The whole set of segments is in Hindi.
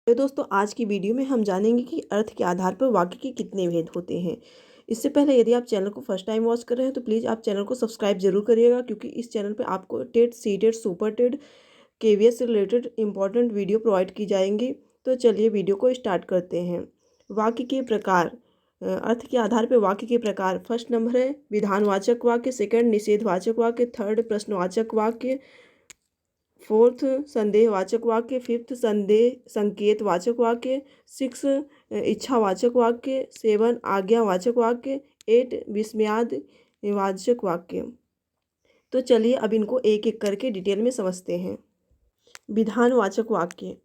तो दोस्तों आज की वीडियो में हम जानेंगे कि अर्थ के आधार पर वाक्य के कितने भेद होते हैं। इससे पहले यदि आप चैनल को फर्स्ट टाइम वॉच कर रहे हैं तो प्लीज़ आप चैनल को सब्सक्राइब जरूर करिएगा, क्योंकि इस चैनल पर आपको TET, CTET, super TET, KVS से रिलेटेड इंपॉर्टेंट वीडियो प्रोवाइड की जाएंगी। तो चलिए वीडियो को स्टार्ट करते हैं। वाक्य के प्रकार, अर्थ के आधार पर वाक्य के प्रकार। फर्स्ट नंबर है विधानवाचक वाक्य, सेकंड निषेधवाचक वाक्य, थर्ड प्रश्नवाचक वाक्य, फोर्थ संदेहवाचक वाक्य, फिफ्थ संकेतवाचक वाक्य, सिक्स इच्छावाचक वाक्य, सेवन आज्ञावाचक वाक्य, एट विस्मयादिवाचक वाक्य। तो चलिए अब इनको एक एक करके डिटेल में समझते हैं। विधानवाचक वाक्य,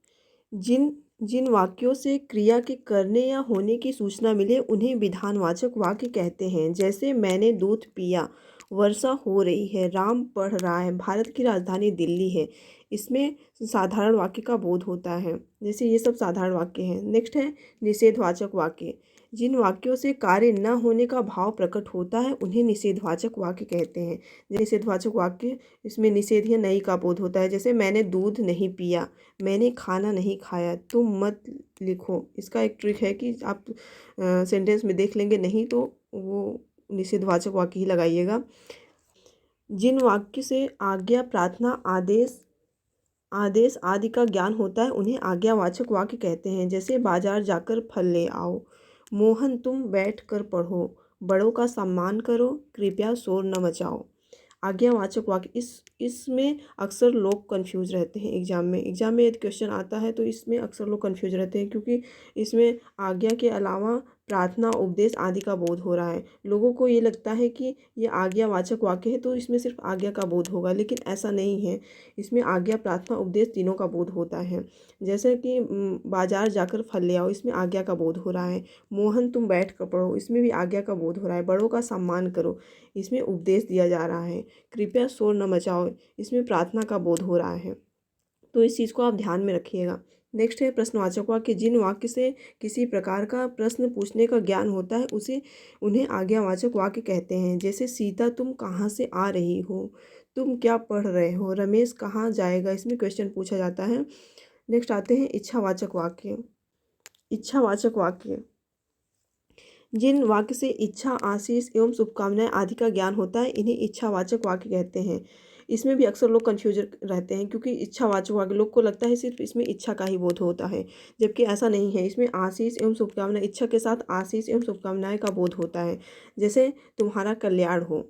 जिन जिन वाक्यों से क्रिया के करने या होने की सूचना मिले उन्हें विधानवाचक वाक्य कहते हैं। जैसे मैंने दूध पिया, वर्षा हो रही है, राम पढ़ रहा है, भारत की राजधानी दिल्ली है। इसमें साधारण वाक्य का बोध होता है। जैसे ये सब साधारण वाक्य हैं। नेक्स्ट है निषेधवाचक वाक्य, जिन वाक्यों से कार्य न होने का भाव प्रकट होता है उन्हें निषेधवाचक वाक्य कहते हैं। निषेधवाचक वाक्य, इसमें निषेध या नहीं का बोध होता है। जैसे मैंने दूध नहीं पिया, मैंने खाना नहीं खाया, तुम मत लिखो। इसका एक ट्रिक है कि आप सेंटेंस में देख लेंगे नहीं तो वो निषेधवाचक वाक्य ही लगाइएगा। जिन वाक्य से आज्ञा, प्रार्थना, आदेश आदि का ज्ञान होता है उन्हें आज्ञावाचक वाक्य कहते हैं। जैसे बाजार जाकर फल ले आओ, मोहन तुम बैठ कर पढ़ो, बड़ों का सम्मान करो, कृपया शोर न मचाओ। आज्ञावाचक वाक्य, इसमें अक्सर लोग कंफ्यूज रहते हैं। एग्जाम में यदि क्वेश्चन आता है तो इसमें अक्सर लोग कंफ्यूज रहते हैं, क्योंकि इसमें आज्ञा के अलावा प्रार्थना, उपदेश आदि का बोध हो रहा है। लोगों को ये लगता है कि ये आज्ञावाचक वाक्य है तो इसमें सिर्फ आज्ञा का बोध होगा, लेकिन ऐसा नहीं है। इसमें आज्ञा, प्रार्थना, उपदेश तीनों का बोध होता है। जैसे कि बाजार जाकर फल ले आओ, इसमें आज्ञा का बोध हो रहा है। मोहन तुम बैठ कर पढ़ो, इसमें भी आज्ञा का बोध हो रहा है। बड़ों का सम्मान करो, इसमें उपदेश दिया जा रहा है। कृपया शोर न मचाओ, इसमें प्रार्थना का बोध हो रहा है। तो इस चीज़ को आप ध्यान में रखिएगा। नेक्स्ट है प्रश्नवाचक वाक्य, जिन वाक्य से किसी प्रकार का प्रश्न पूछने का ज्ञान होता है उन्हें आज्ञावाचक वाक्य कहते हैं। जैसे सीता तुम कहाँ से आ रही हो, तुम क्या पढ़ रहे हो, रमेश कहाँ जाएगा। इसमें क्वेश्चन पूछा जाता है। नेक्स्ट आते हैं इच्छावाचक वाक्य। इच्छावाचक वाक्य, जिन वाक्य से इच्छा, आशीष एवं शुभकामनाएं आदि का ज्ञान होता है इन्हें इच्छावाचक वाक्य कहते हैं। इसमें भी अक्सर लोग कन्फ्यूज रहते हैं, क्योंकि इच्छावाचक वाक्य लोग को लगता है सिर्फ इसमें इच्छा का ही बोध होता है, जबकि ऐसा नहीं है। इसमें आशीष एवं शुभकामनाएं, इच्छा के साथ आशीष एवं शुभकामनाएं का बोध होता है। जैसे तुम्हारा कल्याण हो,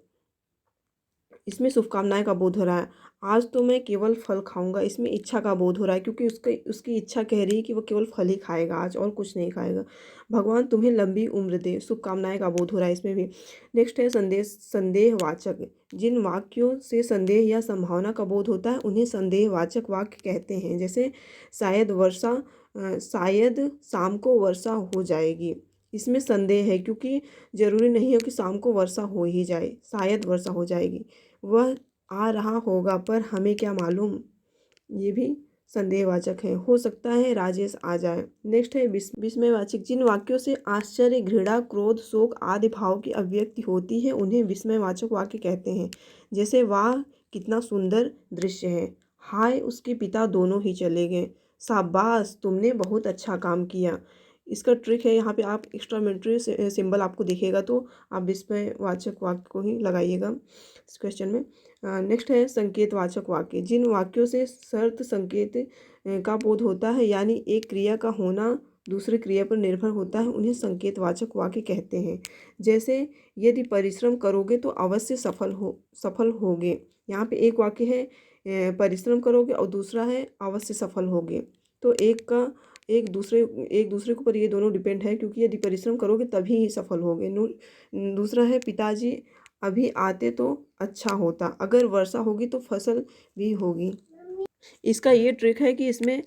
इसमें शुभकामनाएं का बोध हो रहा है। आज तो मैं केवल फल खाऊंगा, इसमें इच्छा का बोध हो रहा है, क्योंकि उसकी इच्छा कह रही है कि वो केवल फल ही खाएगा आज और कुछ नहीं खाएगा। भगवान तुम्हें लंबी उम्र दे, शुभकामनाएं का बोध हो रहा है इसमें भी। नेक्स्ट है संदेहवाचक, जिन वाक्यों से संदेह या संभावना का बोध होता है उन्हें संदेहवाचक वाक्य कहते हैं। जैसे शायद शाम को वर्षा हो जाएगी, इसमें संदेह है, क्योंकि ज़रूरी नहीं है कि शाम को वर्षा हो ही जाए, शायद वर्षा हो जाएगी। वह आ रहा होगा पर हमें क्या मालूम, ये भी संदेहवाचक है। हो सकता है राजेश आ जाए। नेक्स्ट है विस्मयवाचक, जिन वाक्यों से आश्चर्य, घृणा, क्रोध, शोक आदि भाव की अभिव्यक्ति होती है उन्हें विस्मयवाचक वाक्य कहते हैं। जैसे वाह कितना सुंदर दृश्य है, हाय उसके पिता दोनों ही चले गए, शाबाश तुमने बहुत अच्छा काम किया। इसका ट्रिक है, यहाँ पे आप एक्स्ट्रामेट्री सिंबल आपको दिखेगा तो आप विस्मयवाचक वाक्य को ही लगाइएगा इस क्वेश्चन में। नेक्स्ट है संकेतवाचक वाक्य, जिन वाक्यों से शर्त संकेत का बोध होता है, यानी एक क्रिया का होना दूसरी क्रिया पर निर्भर होता है, उन्हें संकेतवाचक वाक्य कहते हैं। जैसे यदि परिश्रम करोगे तो अवश्य सफल होगे। यहाँ पे एक वाक्य है परिश्रम करोगे और दूसरा है अवश्य सफल होगे। तो एक दूसरे के ऊपर ये दोनों डिपेंड है, क्योंकि यदि परिश्रम करोगे तभी ही सफल होगे। दूसरा है पिताजी अभी आते तो अच्छा होता, अगर वर्षा होगी तो फसल भी होगी। इसका ये ट्रिक है कि इसमें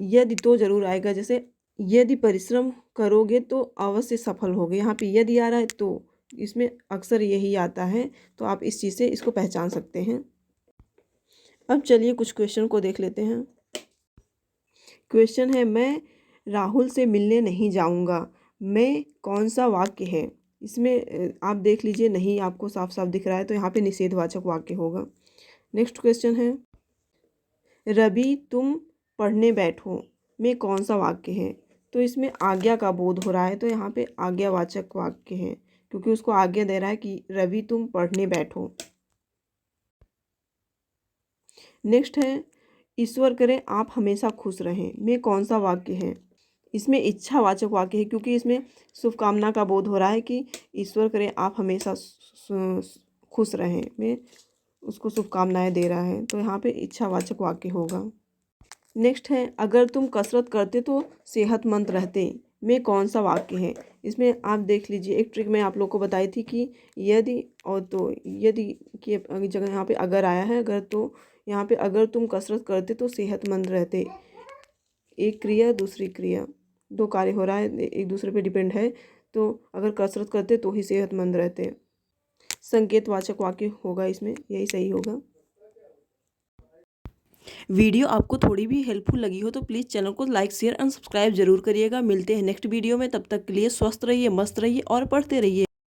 यदि तो जरूर आएगा। जैसे यदि परिश्रम करोगे तो अवश्य सफल होगे, यहाँ पे यदि आ रहा है तो इसमें अक्सर यही आता है। तो आप इस चीज़ से इसको पहचान सकते हैं। अब चलिए कुछ क्वेश्चन को देख लेते हैं। क्वेश्चन है मैं राहुल से मिलने नहीं जाऊंगा, मैं कौन सा वाक्य है। इसमें आप देख लीजिए नहीं आपको साफ साफ दिख रहा है, तो यहाँ पे निषेधवाचक वाक्य होगा। नेक्स्ट क्वेश्चन है रवि तुम पढ़ने बैठो, में कौन सा वाक्य है? तो इसमें आज्ञा का बोध हो रहा है, तो यहाँ पे आज्ञावाचक वाक्य है, क्योंकि उसको आज्ञा दे रहा है कि रवि तुम पढ़ने बैठो। नेक्स्ट है, ईश्वर करे आप हमेशा खुश रहें में कौन सा वाक्य है? इसमें इच्छावाचक वाक्य है, क्योंकि इसमें शुभकामना का बोध हो रहा है कि ईश्वर करे आप हमेशा खुश रहें में उसको शुभकामनाएं दे रहा है, तो यहाँ पे इच्छावाचक वाक्य होगा। नेक्स्ट है, अगर तुम कसरत करते तो सेहतमंद रहते में कौन सा वाक्य है? इसमें आप देख लीजिए, एक ट्रिक मैं आप लोग को बताई थी कि यदि और तो यदि की जगह यहाँ पे अगर आया है, अगर तो यहाँ पे अगर तुम कसरत करते तो सेहतमंद रहते, एक क्रिया दूसरी क्रिया, दो कार्य हो रहा है, एक दूसरे पे डिपेंड है, तो अगर कसरत करते तो ही सेहतमंद रहते। संकेतवाचक वाक्य होगा इसमें, यही सही होगा। वीडियो आपको थोड़ी भी हेल्पफुल लगी हो तो प्लीज़ चैनल को लाइक शेयर एंड सब्सक्राइब जरूर करिएगा। मिलते हैं नेक्स्ट वीडियो में, तब तक के लिए स्वस्थ रहिए, मस्त रहिए और पढ़ते रहिए।